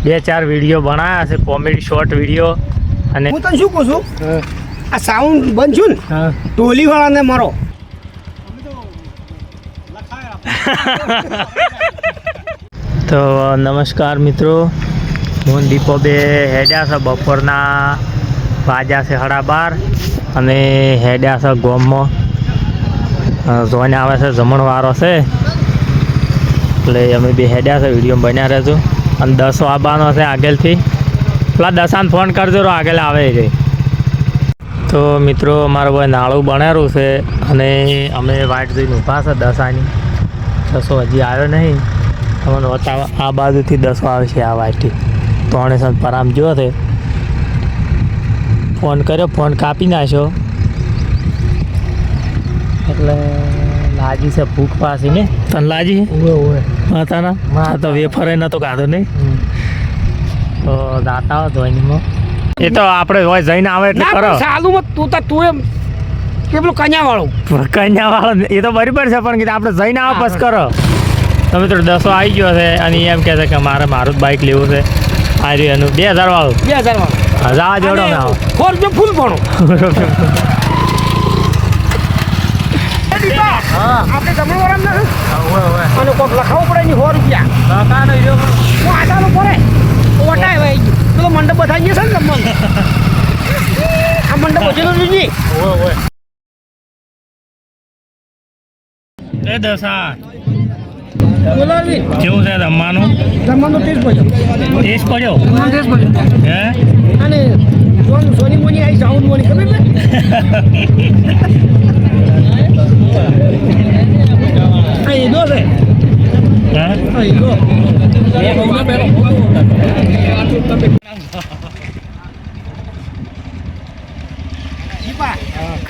2-4 video બનાવ્યા છે, comedy short video. અને હું તને શું કહું છું, આ સાઉન્ડ બંધ છું ને ટોલી વાળાને મારો. તો નમસ્કાર મિત્રો, હું દીપો બે હેડ્યા છે. બપોરના વાગ્યા છે 12:30 અને હેડ્યા છે ગોમમાં. જોઈને આવે છે જમણવારો છે એટલે અમે બે હેડ્યા છે. વિડીયો બન્યા રહેજો. અને 10 આવવાનો છે આગળથી. પેલા દસાને ફોન કરજો આગળ આવે છે. તો મિત્રો અમારું ભાઈ નાળું બનાવ્યું છે અને અમે વાટ જોઈને ઊભા છે દસાની. 10 હજી આવ્યો નહીં. તમને બતાવો, આ બાજુથી 10 આવશે આ વાટથી. ત્રણેસન પરામ જો છે. ફોન કર્યો, ફોન કાપી નાખ્યો એટલે લાજી છે ભૂખ પાસી ને. તને લાજી હતા ને? હા તો વેફર નતો ખાધો નહીં તો દાતા હો ધોઈમાં. એ તો આપણે હોય જઈને આવે એટલે કરો. સાલું તું એમ કે પેલું કન્યા વાળું એ તો બરાબર છે, પણ આપણે જઈને આવે બસ કરો. તો મિત્રો 10 આવી ગયો છે અને એમ કહે છે કે મારું જ બાઇક લેવું છે. આ રહ્યું એનું 2000 વાળું. 2000 વાળું જા જોડો ને આવો. 4 રૂપિયા ફૂલ પડો. આપણે જમણવાળા ને અને કોક લખાવવું પડે ની 100 રૂપિયા હું આટાનો પડે ઓટાય ભાઈ. પેલો મંડપ બતાવી છે ને તમને. આ મંડપ બચેલો જોજી. એ દસા બોલાવી કેવું છે રમવાનું? જમવાનો ટેસ્ટ પડ્યો. હે અને સોની મોની આવી સાઉન્ડ મોની ખબર છે? આ ઈદો છે. હા આ ઈદો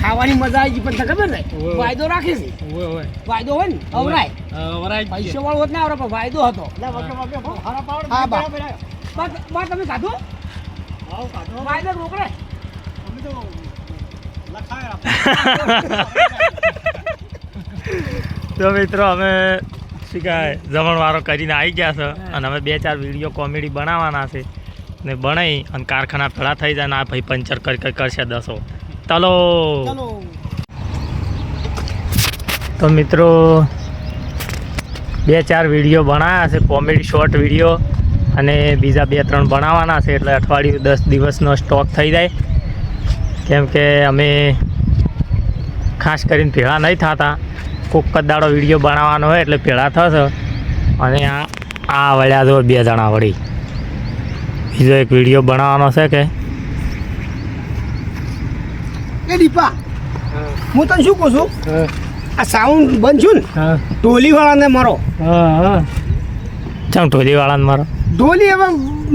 ખાવાની મજા આવી પણ ખબર ને વાયદો રાખે છે. વાયદો હોય ને અવરાય પૈસા વાળો હોત ને આવડે પણ વાયદો હતો. હા બા તમે ખાધું વાયદો રોકડે તો મિત્રો અમે શું કહેવાય જમણવારો કરીને આવી ગયા છે અને અમે 2-4 વિડીયો કોમેડી બનાવવાના છે ને બનાવી અને કારખાના ભેળા થઈ જાય ને આ ભાઈ પંચર કરી કરશે 10. ચાલો તો મિત્રો 2-4 વિડીયો બનાવ્યા છે, કોમેડી શોર્ટ વિડીયો, અને બીજા 2-3 બનાવવાના છે. એટલે અઠવાડિયું 10 દિવસનો સ્ટોક થઈ જાય. કેમ કે અમે ખાસ કરીને ભેળા નહીં થતા. કોક કદાડો વિડીયો બનાવવાનો હોય એટલે ભેળા થશે. અને આ વળ્યા જો 2 જણા વળી બીજો એક વિડીયો બનાવવાનો છે કે એ દીપા હું તને શું કહું છું, આ સાઉન્ડ બંધ છું ને ટોલી વાળાને મારો. ચમ ટોલી વાળાને મારો? ટોલી હવે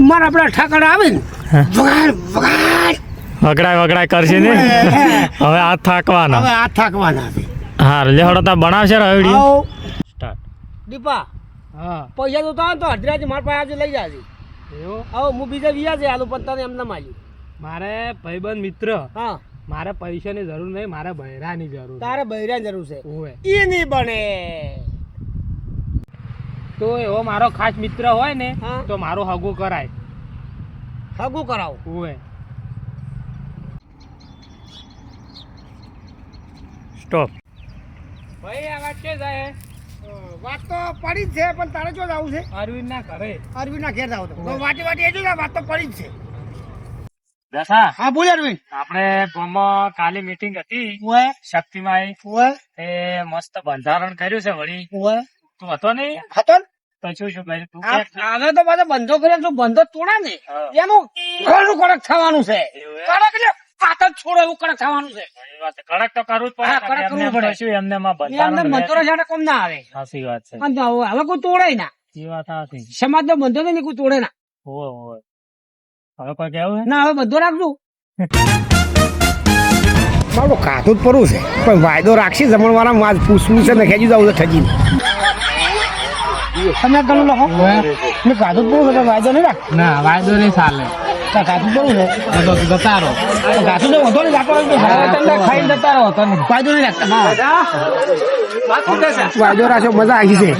મારા આપણા ઠાકર આવે ને વગડાય કરશે ને. હવે આ થાકવાના. હવે આ થાકવાના છે. હા લે હડો તા બનાવશે વિડીયો સ્ટાર્ટ. દીપા પૈસા તો અડધરાજી મારા પાસે આજે લઈ જાજે. હવે હું બીજા વિયા છે આલુ પત્તાને એમને માલ્યું. મારે ભાઈબંધ મિત્ર. હા મારે પૈસાની જરૂર નહીં, મારે બૈરાની જરૂર. તારે બૈરાની જરૂર છે. ઓય એ નહીં બને તો એવો મારો ખાસ મિત્ર હોય ને હા. તો મારું હગું કરાય. હગું કરાવો. ઓય સ્ટોપ. ભાઈ આ વાત કે જાય વાત તો પડી જ છે પણ તારે જો જવું છે અરવિંદ ના ઘરે. અરવિંદ ના ઘેર જાવ તો વાટી એ જ વાત તો પડી જ છે. દસા હા બોલ અરવિંદ. આપણે ગામમાં કાલે મીટિંગ હતી ઓય શક્તિમાં ઓય એ મસ્ત બંધારણ કર્યું છે વળી. ઓય તું હતો નહીં હતો ને? તો શું કર્યું તું? હવે તો પાછા બંધો કર્યા તો બંધો તોડા ને એનું ઘણું કડક થવાનું છે. કડક એટલે પાતળ છોડો એવું કડક થવાનું છે. કડક તો કરવું જ હા, કડક કરવું પડે. શું એમને એમને બંધો છે કોમ ના આવે. સાચી વાત છે. અને હવે કોઈ તોડે ના. એ વાત સાચી. સમાજ નો બંધો નહીં કોઈ તોડે ના. હોય હવે કોઈ કેવું ના હવે બધો રાખજો. મારું ખાતું જ પડવું છે પણ વાયદો રાખશે જમણવાળા માં પૂછવું છે ને ખેંચી જવું છે ઠગી. તમે ગણું લખો મેં ખાતું જ પડવું છે વાયદો નહીં રાખ. ના વાયદો નહીં ચાલે. ખાતું જ પડવું છે જતા રહો. ખાતું તો વધો નહીં રાખો. ખાઈ જતા રહો તમે. વાયદો નહીં રાખતા. વાયદો રાખશો મજા આવી છે.